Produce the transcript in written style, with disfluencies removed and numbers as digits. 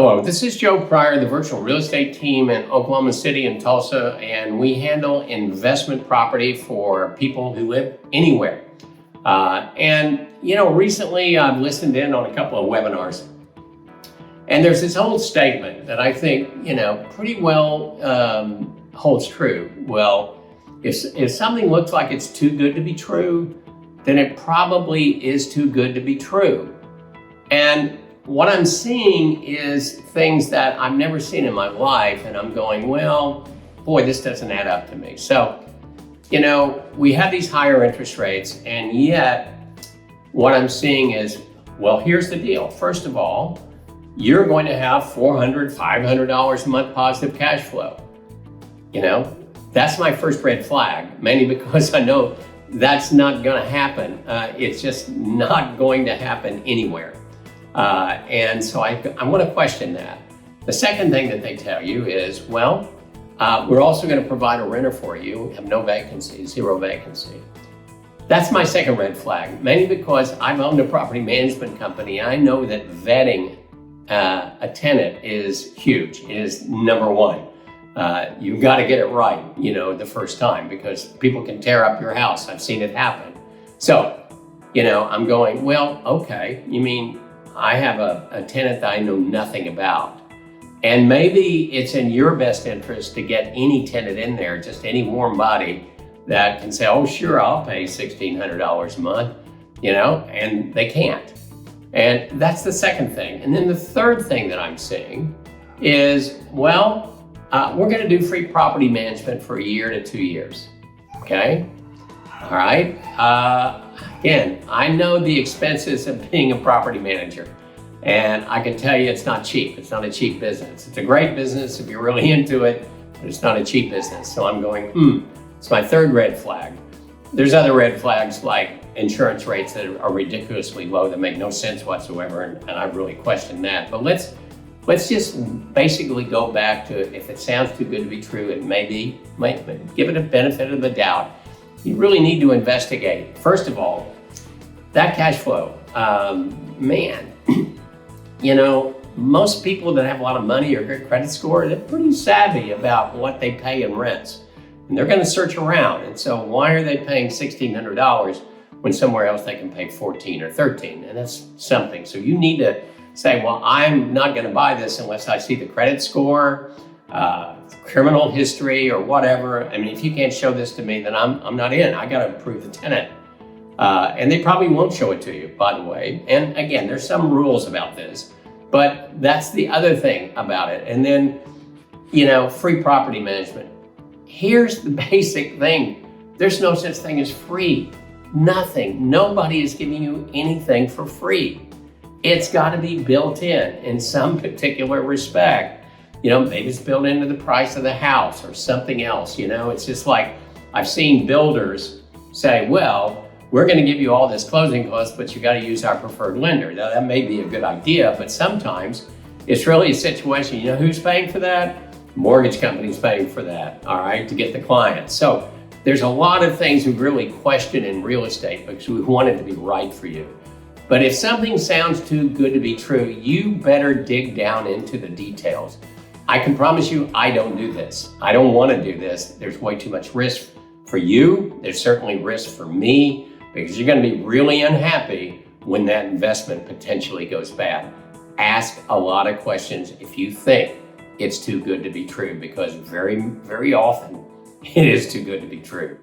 Hello, this is Joe Pryor, the virtual real estate team in Oklahoma City and Tulsa, and we handle investment property for people who live anywhere. Recently I've listened in on a couple of webinars, and there's this old statement that I think, pretty well holds true. Well, if something looks like it's too good to be true, then it probably is too good to be true. And what I'm seeing is things that I've never seen in my life, and I'm going, well, boy, this doesn't add up to me. So, we have these higher interest rates, and yet what I'm seeing is, well, here's the deal. First of all, you're going to have $400, $500 a month positive cash flow. That's my first red flag, mainly because I know that's not going to happen. It's just not going to happen anywhere. And so I want to question that. The second thing that they tell you is, well, we're also going to provide a renter for you. We have no vacancy, zero vacancy. That's my second red flag, mainly because I've owned a property management company. I know that vetting a tenant is huge. It is number one. You've got to get it right, the first time, because people can tear up your house. I've seen it happen. So, I'm going, well, okay, you mean I have a tenant that I know nothing about. And maybe it's in your best interest to get any tenant in there, just any warm body that can say, oh, sure, I'll pay $1,600 a month, and they can't. And that's the second thing. And then the third thing that I'm seeing is, well, we're going to do free property management for a year to 2 years. Okay. All right. Again, I know the expenses of being a property manager, and I can tell you it's not cheap. It's not a cheap business. It's a great business if you're really into it, but it's not a cheap business. So I'm going, it's my third red flag. There's other red flags like insurance rates that are ridiculously low that make no sense whatsoever, and I really question that. But let's just basically go back to, if it sounds too good to be true, it might give it a benefit of the doubt. You really need to investigate. First of all, that cash flow, most people that have a lot of money or good credit score, they're pretty savvy about what they pay in rents. And they're going to search around. And so why are they paying $1,600 when somewhere else they can pay $1,400 or $1,300? And that's something. So you need to say, well, I'm not going to buy this unless I see the credit score, criminal history, or whatever. I mean, if you can't show this to me, then I'm not in. I got to approve the tenant. And they probably won't show it to you, by the way. And again, there's some rules about this, but that's the other thing about it. And then, free property management. Here's the basic thing. There's no such thing as free. Nothing. Nobody is giving you anything for free. It's got to be built in some particular respect. Maybe it's built into the price of the house or something else. It's just like I've seen builders say, well, we're going to give you all this closing costs, but you got to use our preferred lender. Now, that may be a good idea, but sometimes it's really a situation, who's paying for that? Mortgage company's paying for that, all right, to get the client. So there's a lot of things we really question in real estate because we want it to be right for you. But if something sounds too good to be true, you better dig down into the details. I can promise you, I don't do this. I don't want to do this. There's way too much risk for you. There's certainly risk for me, because you're going to be really unhappy when that investment potentially goes bad. Ask a lot of questions if you think it's too good to be true, because very, very often it is too good to be true.